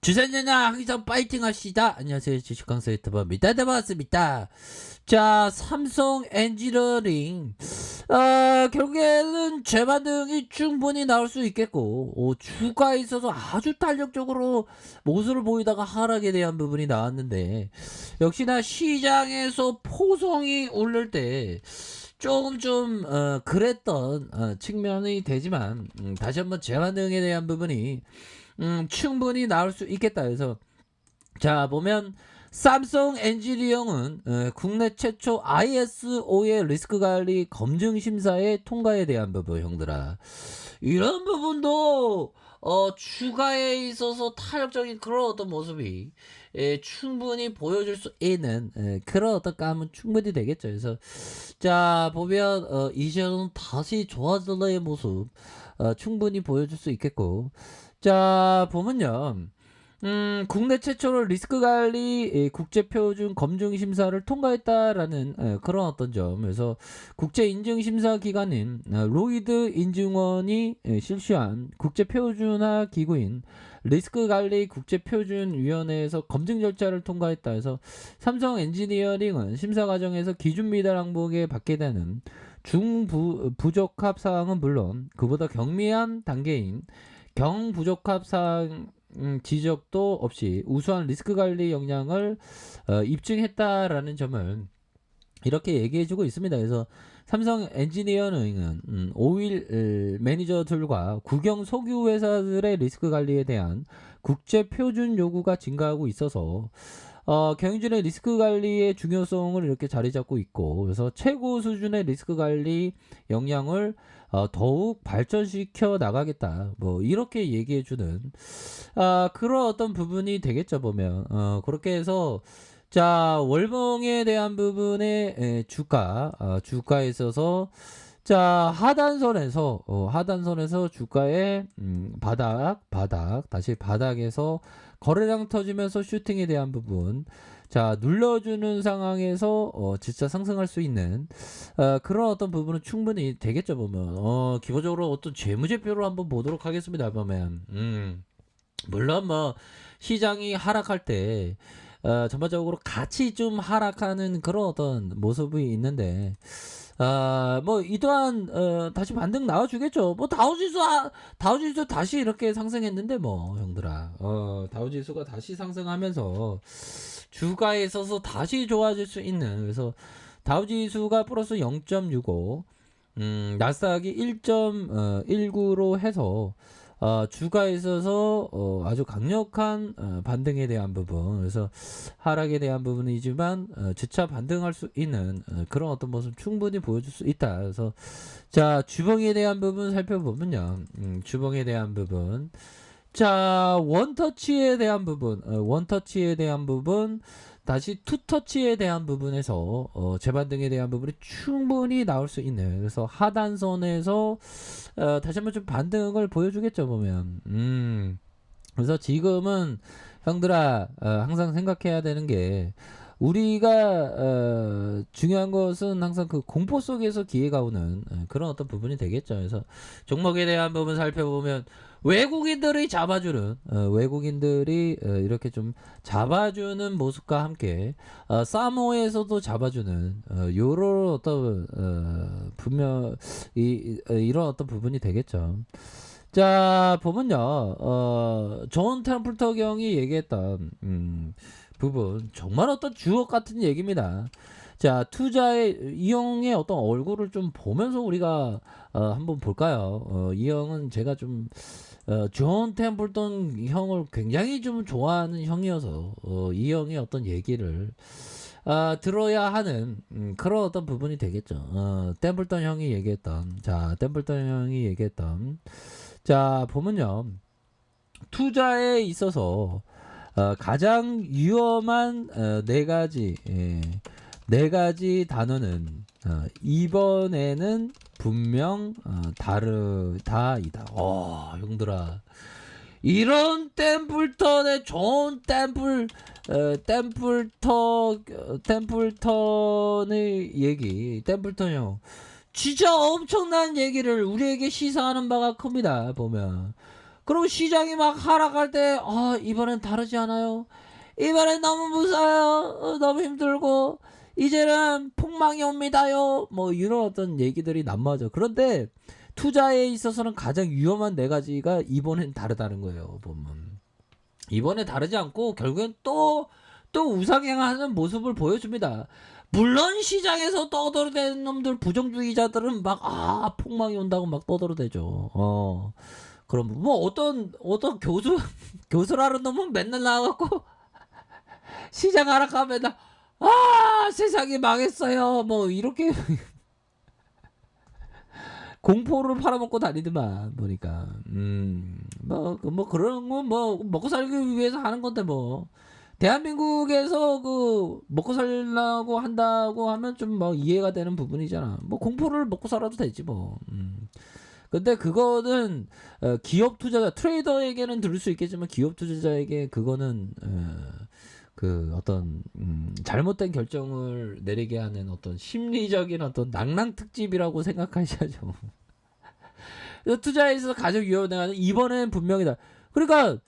주선전자 항상 파이팅 합시다. 안녕하세요. 주식강사 유튜버입니다. 네, 반갑습니다. 자, 삼성 엔지니어링. 결국에는 재반등이 충분히 나올 수 있겠고, 주가에 있어서 아주 탄력적으로 모습을 보이다가 하락에 대한 부분이 나왔는데, 역시나 시장에서 포성이 오를 때, 조금 좀, 그랬던, 측면이 되지만, 다시 한번 재반등에 대한 부분이 충분히 나올 수 있겠다. 그래서 자 보면 삼성 엔지니어링은 국내 최초 ISO의 리스크 관리 검증 심사의 통과에 대한 부분, 형들아. 이런 부분도 주가에 있어서 탄력적인 그런 어떤 모습이 충분히 보여줄 수 있는 그런 어떤 감은 충분히 되겠죠. 그래서 자 보면 이제는 다시 좋아질의 모습 충분히 보여줄 수 있겠고, 자 보면요, 국내 최초로 리스크 관리 국제 표준 검증 심사를 통과했다라는 그런 어떤 점. 그래서 국제 인증 심사 기관인 로이드 인증원이 실시한 국제 표준화 기구인 리스크 관리 국제 표준 위원회에서 검증 절차를 통과했다. 해서 삼성 엔지니어링은 심사 과정에서 기준 미달 항목에 받게 되는 중부적합 사항은 물론 그보다 경미한 단계인 경부적합 사항 지적도 없이 우수한 리스크 관리 역량을 입증했다라는 점을 이렇게 얘기해주고 있습니다. 그래서 삼성 엔지니어링은 오일 매니저들과 국영 석유 회사들의 리스크 관리에 대한 국제 표준 요구가 증가하고 있어서 경영진의 리스크 관리의 중요성을 이렇게 자리 잡고 있고, 그래서 최고 수준의 리스크 관리 역량을 더욱 발전시켜 나가겠다. 뭐 이렇게 얘기해주는 그런 어떤 부분이 되겠죠. 보면 그렇게 해서 자 월봉에 대한 부분의 주가에 있어서 자 하단선에서 주가의 바닥 다시 바닥에서 거래량 터지면서 슈팅에 대한 부분, 자 눌러주는 상황에서 진짜 상승할 수 있는 그런 어떤 부분은 충분히 되겠죠. 보면 기본적으로 어떤 재무제표로 한번 보도록 하겠습니다. 보면 물론 뭐 시장이 하락할 때 전반적으로 같이 좀 하락하는 그런 어떤 모습이 있는데, 뭐 이 또한 다시 반등 나와주겠죠. 뭐 다우지수 다시 이렇게 상승했는데 뭐 형들아, 다우지수가 다시 상승하면서 주가에 있어서 다시 좋아질 수 있는, 그래서 다우지수가 플러스 0.65, 나스닥이 1.19로 해서 주가에 있어서 아주 강력한 반등에 대한 부분, 그래서 하락에 대한 부분이지만 재차 반등할 수 있는 그런 어떤 모습 충분히 보여줄 수 있다. 그래서 자 주봉에 대한 부분 살펴보면요, 주봉에 대한 부분, 자 원터치에 대한 부분 다시 투터치에 대한 부분에서 재반등에 대한 부분이 충분히 나올 수 있는, 그래서 하단선에서 다시 한번 좀 반등을 보여주겠죠. 보면 그래서 지금은 형들아, 항상 생각해야 되는 게, 우리가 중요한 것은 항상 그 공포 속에서 기회가 오는 그런 어떤 부분이 되겠죠. 그래서 종목에 대한 부분 살펴보면 외국인들이 이렇게 좀 잡아주는 모습과 함께 사모에서도 잡아주는 요런 어떤 분명 이런 어떤 부분이 되겠죠. 자 보면요, 존 템플터 경이 얘기했던 부분 정말 어떤 주옥 같은 얘기입니다. 자 투자의 이 형의 어떤 얼굴을 좀 보면서 우리가 한번 볼까요? 이 형은 제가 좀 존 템플턴 형을 굉장히 좀 좋아하는 형이어서 이 형의 어떤 얘기를 들어야 하는 그런 어떤 부분이 되겠죠. 템플턴 형이 얘기했던, 자 보면요, 투자에 있어서 가장 위험한 네 가지 단어는 이번에는 분명 다르다이다. 형들아, 이런 템플턴의 좋은 템플턴의 얘기, 템플턴 형 진짜 엄청난 얘기를 우리에게 시사하는 바가 큽니다. 보면 그럼 시장이 막 하락할 때 이번엔 다르지 않아요? 이번엔 너무 무서워요. 너무 힘들고 이제는 폭망이 옵니다요. 뭐 이런 어떤 얘기들이 난무하죠. 그런데 투자에 있어서는 가장 위험한 네 가지가 이번엔 다르다는 거예요. 보면 이번에 다르지 않고 결국엔 또 우상향하는 모습을 보여줍니다. 물론 시장에서 떠들어대는 놈들 부정주의자들은 막 폭망이 온다고 막 떠들어대죠. 그럼 뭐 어떤 교수라는 놈은 맨날 나와갖고 시장 하락하면 세상이 망했어요 뭐 이렇게 공포를 팔아먹고 다니더만 보니까 뭐 그런 거 뭐 먹고 살기 위해서 하는 건데 뭐 대한민국에서 그 먹고 살라고 한다고 하면 좀 뭐 이해가 되는 부분이잖아. 뭐 공포를 먹고 살아도 되지 뭐. 근데 그거는 기업 투자자 트레이더에게는 들을 수 있겠지만 기업 투자자에게 그거는 그 어떤 잘못된 결정을 내리게 하는 어떤 심리적인 어떤 낭랑 특집이라고 생각하셔야죠. 투자에 있어서 가장 위험한 거는 이번엔 분명이다. 그러니까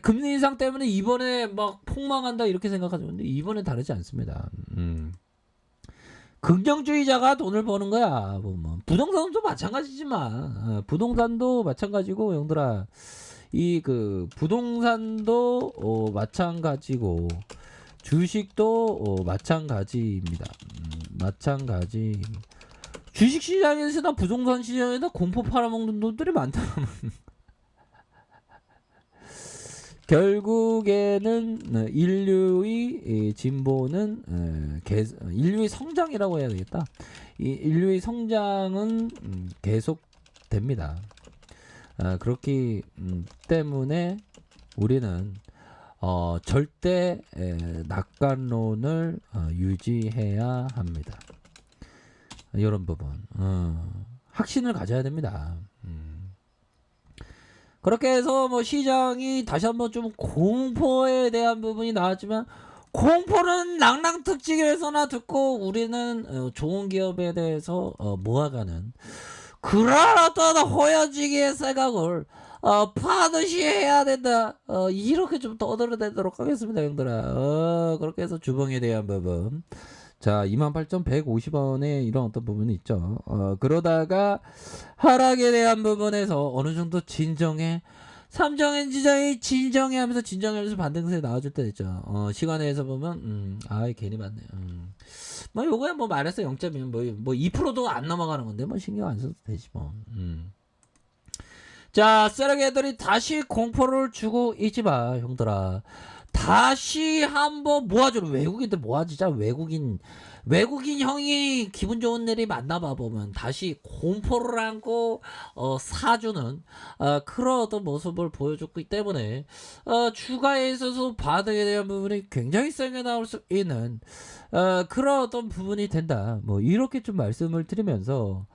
금리 인상 때문에 이번에 막 폭망한다 이렇게 생각하죠. 근데 이번엔 다르지 않습니다. 긍정주의자가 돈을 버는 거야. 뭐 부동산도 마찬가지지만 부동산도 마찬가지고 형들아 이 그 부동산도 마찬가지고 주식도 마찬가지입니다. 마찬가지. 주식 시장에서나 부동산 시장에다 공포 팔아먹는 놈들이 많다. 결국에는 인류의 진보는 인류의 성장이라고 해야 되겠다. 이 인류의 성장은 계속됩니다. 그렇기 때문에 우리는 절대 낙관론을 유지해야 합니다. 이런 부분 확신을 가져야 됩니다. 그렇게 해서 뭐 시장이 다시 한번 좀 공포에 대한 부분이 나왔지만 공포는 낭랑 특집에서나 듣고 우리는 좋은 기업에 대해서 모아가는 그런 어떤 호연지기의 생각을 파듯이 해야 된다. 이렇게 좀 떠들어대도록 하겠습니다, 형들아. 그렇게 해서 주봉에 대한 부분. 자, 28,150원에 이런 어떤 부분이 있죠. 그러다가 하락에 대한 부분에서 어느 정도 진정해. 삼정엔 진정해 하면서 진정하면서 반등세 나와줄 때 있죠. 시간에서 보면, 괜히 맞네. 뭐, 요거야 뭐 말해서 0.1, 뭐 2%도 안 넘어가는 건데, 뭐 신경 안 써도 되지, 뭐. 자, 쓰레기들이 다시 공포를 주고 있지 마, 형들아. 다시 한번 모아주는 외국인들 모아주자. 외국인 형이 기분 좋은 일이 만나봐 보면 다시 공포를 안고 사주는 그런 어떤 모습을 보여줬기 때문에 주가에 있어서 바닥에 대한 부분이 굉장히 세게 나올 수 있는 그런 어떤 부분이 된다. 뭐 이렇게 좀 말씀을 드리면서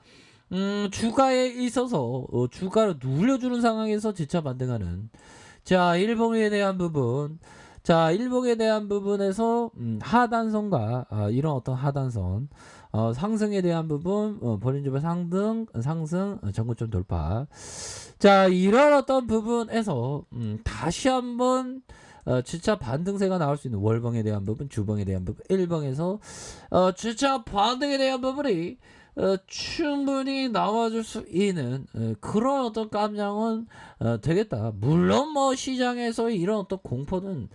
주가에 있어서 주가를 눌려주는 상황에서 지차 반등하는 자 일봉에 대한 부분. 자, 일봉에 대한 부분에서 하단선과 이런 어떤 하단선 상승에 대한 부분 버린주별 상승 전고점 돌파. 자, 이런 어떤 부분에서 다시 한번 주차 반등세가 나올 수 있는 월봉에 대한 부분, 주봉에 대한 부분, 일봉에서 주차 반등에 대한 부분이 충분히 나와줄 수 있는 그런 어떤 깜냥은 되겠다. 물론 뭐 시장에서 이런 어떤 공포는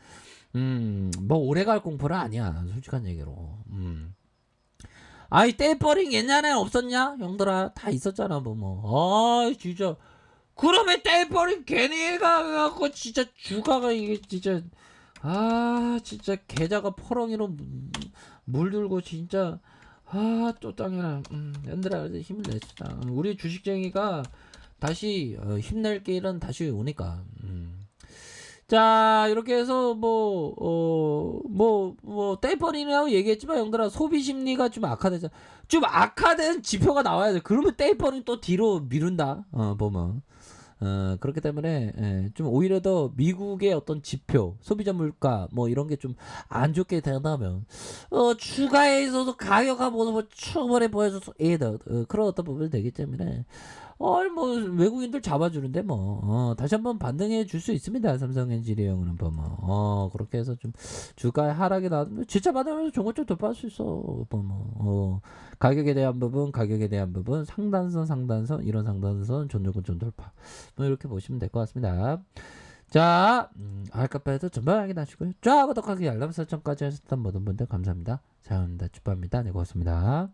뭐 오래갈 공포는 아니야. 솔직한 얘기로. 떼버링 옛날에 없었냐? 형들아 다 있었잖아. 진짜 그러면 떼버링 괜히 해가갖고 진짜 주가가 이게 진짜 진짜 계좌가 퍼렁이로 물들고 진짜 또 땅이라 얘들아 힘을 냈다. 우리 주식쟁이가 다시 힘낼 길은 다시 오니까. 자 이렇게 해서 떼버리라고 얘기했지만 형들아 소비 심리가 좀 악화되잖아. 좀 악화된 지표가 나와야 돼. 그러면 떼버리 또 뒤로 미룬다. 보면. 그렇기 때문에 좀 오히려 더 미국의 어떤 지표, 소비자 물가 뭐 이런 게 좀 안 좋게 된다면 주가에 있어서 가격화 모습을 충분히 보여줘서 그런 어떤 부분이 되기 때문에 뭐 외국인들 잡아주는데 뭐 다시 한번 반등해 줄 수 있습니다. 삼성 엔지니어링은 보면 그렇게 해서 좀 주가의 하락이 나왔는데 진짜 받으면서 종고점 돌파할 수 있어. 보면 가격에 대한 부분 상단선 이런 상단선 전고점 돌파 뭐 이렇게 보시면 될 것 같습니다. 자, 알카페에서 전방 확인하시고요. 쫙 구독하기 알람 설정까지 하셨던 모든 분들 감사합니다. 자, 주빠입니다. 네, 고맙습니다.